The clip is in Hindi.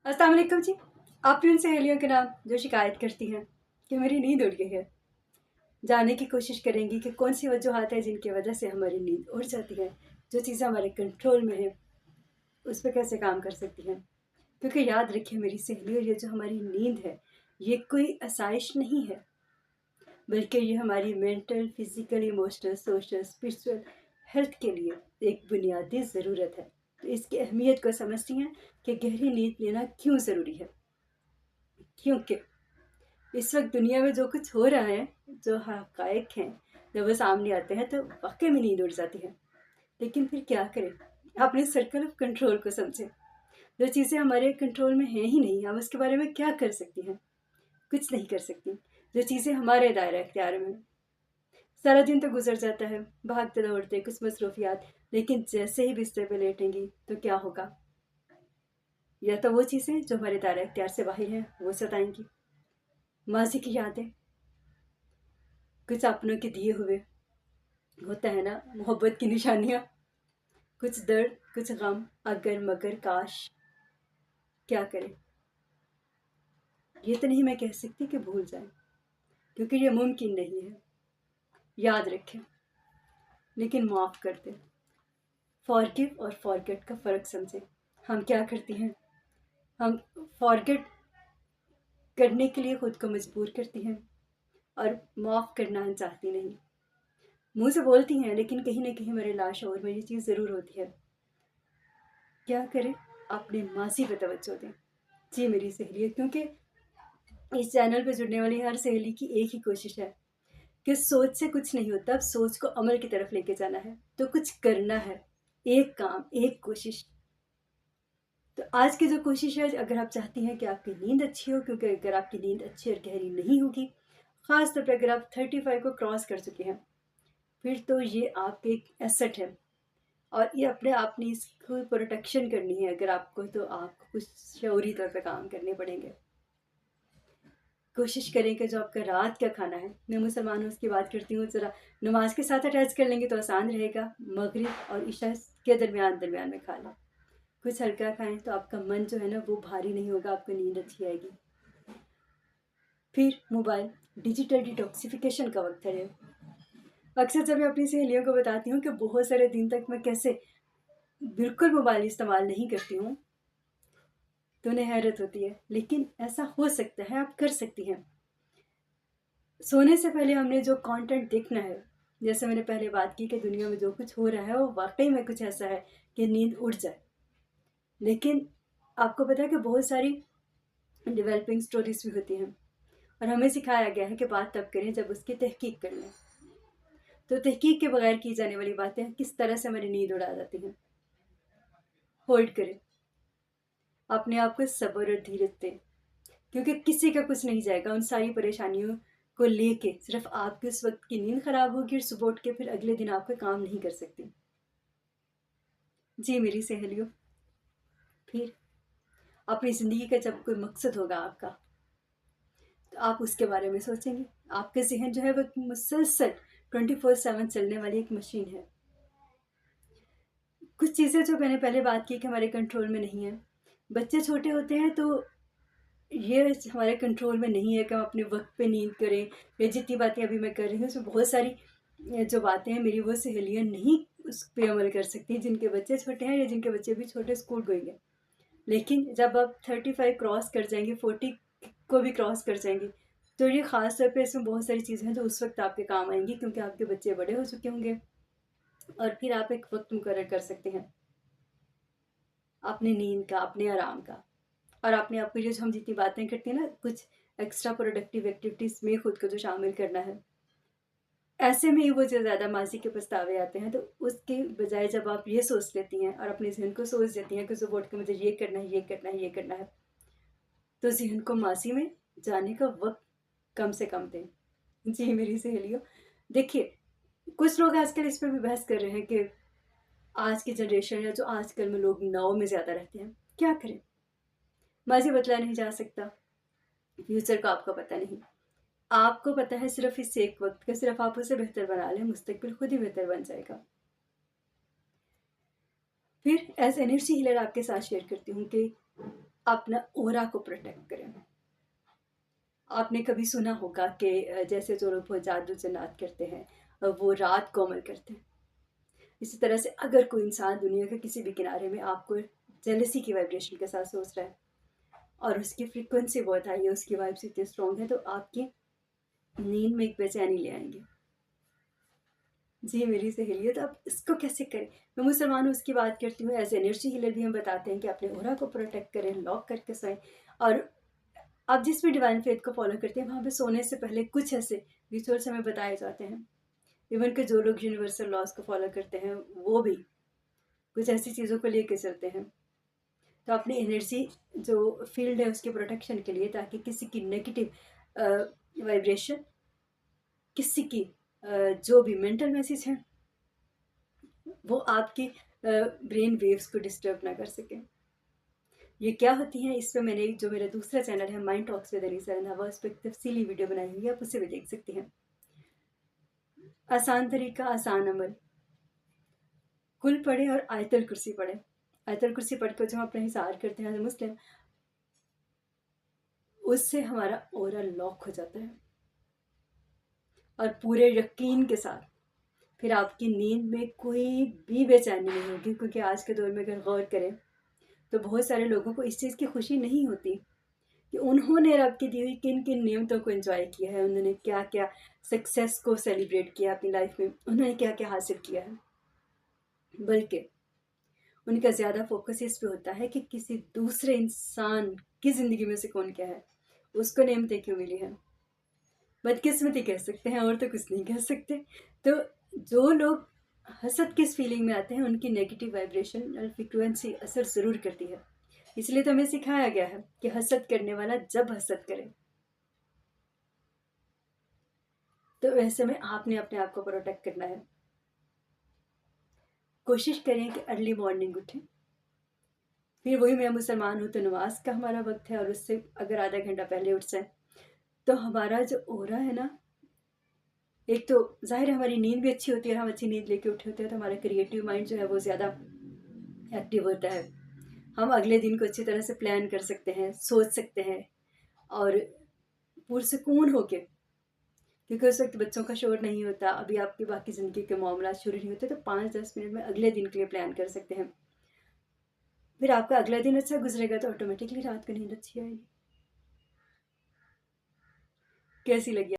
अस्सलाम वालेकुम जी। आपकी उन सहेलियों के नाम जो शिकायत करती हैं कि मेरी नींद उड़ गई है। जानने की कोशिश करेंगी कि कौन सी वजूहत है जिनकी वजह से हमारी नींद उड़ जाती है। जो चीज़ें हमारे कंट्रोल में है उस पर कैसे काम कर सकती हैं। क्योंकि याद रखिए मेरी सहेलियों, ये जो हमारी नींद है ये कोई आसाइश नहीं है, बल्कि ये हमारी mental, physical, emotional, social, spiritual health के लिए एक बुनियादी ज़रूरत है। तो इसकी अहमियत को समझती हैं कि गहरी नींद लेना क्यों ज़रूरी है। क्योंकि इस वक्त दुनिया में जो कुछ हो रहा है, जो हक़ाइक़ हैं, जब वो सामने आते हैं तो वाकई में नींद उड़ जाती है। लेकिन फिर क्या करें? अपने सर्कल ऑफ कंट्रोल को समझें। जो चीज़ें हमारे कंट्रोल में हैं ही नहीं, हम उसके बारे में क्या कर सकती हैं? कुछ नहीं कर सकती। जो चीज़ें हमारे दायरा इख्तियार में, सारा दिन तो गुजर जाता है भागते दौड़ते, कुछ मसरूफियात, लेकिन जैसे ही बिस्तर पे लेटेंगी तो क्या होगा? या तो वो चीज़ें जो हमारे दायरा इख्तियार से बाहर हैं वो सताएंगी, माजी की यादें, कुछ अपनों के दिए हुए, होता है ना, मोहब्बत की निशानियाँ, कुछ दर्द, कुछ गम, अगर मगर काश। क्या करें? ये तो नहीं मैं कह सकती कि भूल जाएं, क्योंकि ये मुमकिन नहीं है। याद रखें, लेकिन माफ़ कर दें। फॉरगिव और फॉरगेट का फ़र्क समझें। हम क्या करती हैं? हम फॉरगेट करने के लिए खुद को मजबूर करती हैं और माफ़ करना चाहती नहीं। मुंह से बोलती हैं लेकिन कहीं ना कहीं हमारे लाशऊर में ये चीज़ ज़रूर होती है। क्या करें? अपने माजी पे तवज्जो दें। जी मेरी सहेलियों, क्योंकि इस चैनल पे जुड़ने वाली हर सहेली की एक ही कोशिश है कि सोच से कुछ नहीं होता, अब सोच को अमल की तरफ लेके जाना है, तो कुछ करना है। एक काम, एक कोशिश। तो आज की जो कोशिश है, अगर आप चाहती हैं कि आपकी नींद अच्छी हो, क्योंकि अगर आपकी नींद अच्छी और गहरी नहीं होगी, ख़ास तौर पर अगर आप 35 को क्रॉस कर चुके हैं, फिर तो ये आपके एक एसेट है और ये अपने आप ने इसको प्रोटेक्शन करनी है। अगर आपको, तो आपको कुछ शऊरी तौर पे काम करने पड़ेंगे। कोशिश करें कि जो आपका रात का खाना है, मैं मुसलमान हूँ उसकी बात करती हूँ, ज़रा नमाज के साथ अटैच कर लेंगे तो आसान रहेगा। मगरिब और इशा के दरमियान दरमियान में खा लें, कुछ हल्का खाएं तो आपका मन जो है ना वो भारी नहीं होगा, आपको नींद अच्छी आएगी। फिर मोबाइल डिजिटल डिटॉक्सिफिकेशन का वक्त है। अक्सर जब मैं अपनी सहेलियों को बताती हूँ कि बहुत सारे दिन तक मैं कैसे बिल्कुल मोबाइल इस्तेमाल नहीं करती हूँ, तो उन्हें हैरत होती है। लेकिन ऐसा हो सकता है, आप कर सकती हैं। सोने से पहले हमने जो कंटेंट देखना है, जैसे मैंने पहले बात की कि दुनिया में जो कुछ हो रहा है वो वाकई में कुछ ऐसा है कि नींद उड़ जाए। लेकिन आपको पता है कि बहुत सारी डेवलपिंग स्टोरीज भी होती हैं और हमें सिखाया गया है कि बात तब करें जब उसकी तहकीक कर लें। तो तहकीक के बगैर की जाने वाली बातें किस तरह से हमारी नींद उड़ा जाती हैं। होल्ड करें, अपने आप को सब्र और धीरज दें, क्योंकि किसी का कुछ नहीं जाएगा। उन सारी परेशानियों को लेके सिर्फ आपकी उस वक्त की नींद खराब होगी और सुबह उठ के फिर अगले दिन आपको काम नहीं कर सकती। जी मेरी सहेलियों, फिर अपनी ज़िंदगी का जब कोई मकसद होगा आपका, तो आप उसके बारे में सोचेंगे। आपके जहन जो है वो मुसलसल 24/7 चलने वाली एक मशीन है। कुछ चीज़ें जो मैंने पहले बात की कि हमारे कंट्रोल में नहीं है। बच्चे छोटे होते हैं तो ये हमारे कंट्रोल में नहीं है कि हम अपने वक्त पे नींद करें। ये जितनी बातें अभी मैं कर रही हूँ उसमें बहुत सारी जो बातें हैं मेरी वो सहेलियाँ नहीं उस पर अमल कर सकती, जिनके बच्चे छोटे हैं या जिनके बच्चे भी छोटे स्कूल गोइंग है। लेकिन जब आप 35 क्रॉस कर जाएंगे, 40 को भी क्रॉस कर जाएंगे, तो ये ख़ास तौर पे इसमें बहुत सारी चीज़ें हैं जो उस वक्त आपके काम आएंगी, क्योंकि आपके बच्चे बड़े हो चुके होंगे और फिर आप एक वक्त मुकर्रर कर सकते हैं अपनी नींद का, अपने आराम का। और अपने आप को जो हम जितनी बातें करते हैं ना, कुछ एक्स्ट्रा प्रोडक्टिव एक्टिविटीज़ में खुद को जो शामिल करना है, ऐसे में ही वो जो ज़्यादा माजी के पछतावे आते हैं। तो उसके बजाय जब आप ये सोच लेती हैं और अपने जहन को सोच देती हैं कि सुबह उठ के मुझे ये करना है, ये करना है, ये करना है, तो जहन को माजी में जाने का वक्त कम से कम दें। जी मेरी सहेलियों, देखिए कुछ लोग आजकल इस पर भी बहस कर रहे हैं कि आज की जनरेशन या जो आजकल में लोग नाव में ज़्यादा रहते हैं, क्या करें? माजी बदला नहीं जा सकता, फ्यूचर का आपको पता नहीं। आपको पता है सिर्फ इस एक वक्त का, सिर्फ आप उसे बेहतर बना लें, मुस्तकबिल खुद ही बेहतर बन जाएगा। फिर एज एनर्जी हीलर आपके साथ शेयर करती हूँ कि अपना ऑरा को प्रोटेक्ट करें। आपने कभी सुना होगा कि जैसे जो लोग बहुत जादू जन्नात करते हैं वो रात को अमल करते हैं। इसी तरह से अगर कोई इंसान दुनिया के किसी भी किनारे में आपको जेलसी की वाइब्रेशन के साथ सोच रहा है और उसकी फ्रीक्वेंसी बहुत हाई है, उसकी वाइब्स इतनी स्ट्रॉन्ग है, तो आपकी नींद में एक बेचैनी ले आएंगे। जी मेरी सहेली है, तो आप इसको कैसे करें? मैं मुसलमान हूँ, उसकी बात करती हूँ। एज एनर्जी हीलर भी हम बताते हैं कि अपने ऑरा को प्रोटेक्ट करें, लॉक करके सोएं। और आप जिस भी डिवाइन फेथ को फॉलो करते हैं वहाँ पे सोने से पहले कुछ ऐसे रिचुअल्स हमें बताए जाते हैं। इवन कि जो लोग यूनिवर्सल लॉज को फॉलो करते हैं वो भी कुछ ऐसी चीज़ों को लेके चलते हैं। तो अपनी एनर्जी जो फील्ड है उसके प्रोटेक्शन के लिए, ताकि किसी की नेगेटिव वाइब्रेशन, किसी की जो भी मेंटल मैसेज है वो आपकी ब्रेन वेव्स को डिस्टर्ब ना कर सके। ये क्या होती हैं, इस पर मैंने जो मेरा दूसरा चैनल है mind talks with Anisa Randhawa, उस पर एक तफसीली वीडियो बनाई हुई है, आप उसे भी देख सकती हैं। आसान तरीका, आसान अमल, कुल पढ़े और आयतल कुर्सी पढ़े। आयतल कुर्सी पढ़ कर जो हम अपना हिसार करते हैं मुस्लिम, उससे हमारा ऑरा लॉक हो जाता है और पूरे यकीन के साथ फिर आपकी नींद में कोई भी बेचैनी नहीं होगी। क्योंकि आज के दौर में अगर गौर करें तो बहुत सारे लोगों को इस चीज़ की खुशी नहीं होती कि उन्होंने रब की दी हुई किन किन नियमतों को एंजॉय किया है, उन्होंने क्या क्या सक्सेस को सेलिब्रेट किया अपनी लाइफ में, उन्होंने क्या क्या हासिल किया है। बल्कि उनका ज़्यादा फोकस इस पे होता है कि किसी दूसरे इंसान की ज़िंदगी में से कौन क्या है, उसको नेमतें क्यों मिली है। बदकिस्मती कह सकते हैं और तो कुछ नहीं कह सकते। तो जो लोग हसद की इस फीलिंग में आते हैं उनकी नेगेटिव वाइब्रेशन और फ्रिक्वेंसी असर ज़रूर करती है। इसलिए तो हमें सिखाया गया है कि हसद करने वाला जब हसद करे, तो वैसे में आपने अपने आप को प्रोटेक्ट करना है। कोशिश करें कि अर्ली मॉर्निंग उठें। फिर वही, मैं मुसलमान हूँ तो नमाज का हमारा वक्त है, और उससे अगर आधा घंटा पहले उठ जाए तो हमारा जो ऑरा है ना, एक तो जाहिर है हमारी नींद भी अच्छी होती है, हम अच्छी नींद लेके उठे होते हैं तो हमारा क्रिएटिव माइंड जो है वो ज़्यादा एक्टिव होता है। हम अगले दिन को अच्छी तरह से प्लान कर सकते हैं, सोच सकते हैं और पुरसकून होके, क्योंकि उस वक्त बच्चों का शोर नहीं होता, अभी आपकी बाकी ज़िंदगी के मामला शुरू नहीं होते, तो 5-10 मिनट में अगले दिन के लिए प्लान कर सकते हैं। फिर आपका अगला दिन अच्छा गुजरेगा तो ऑटोमेटिकली रात को नींद अच्छी आएगी। कैसी लगी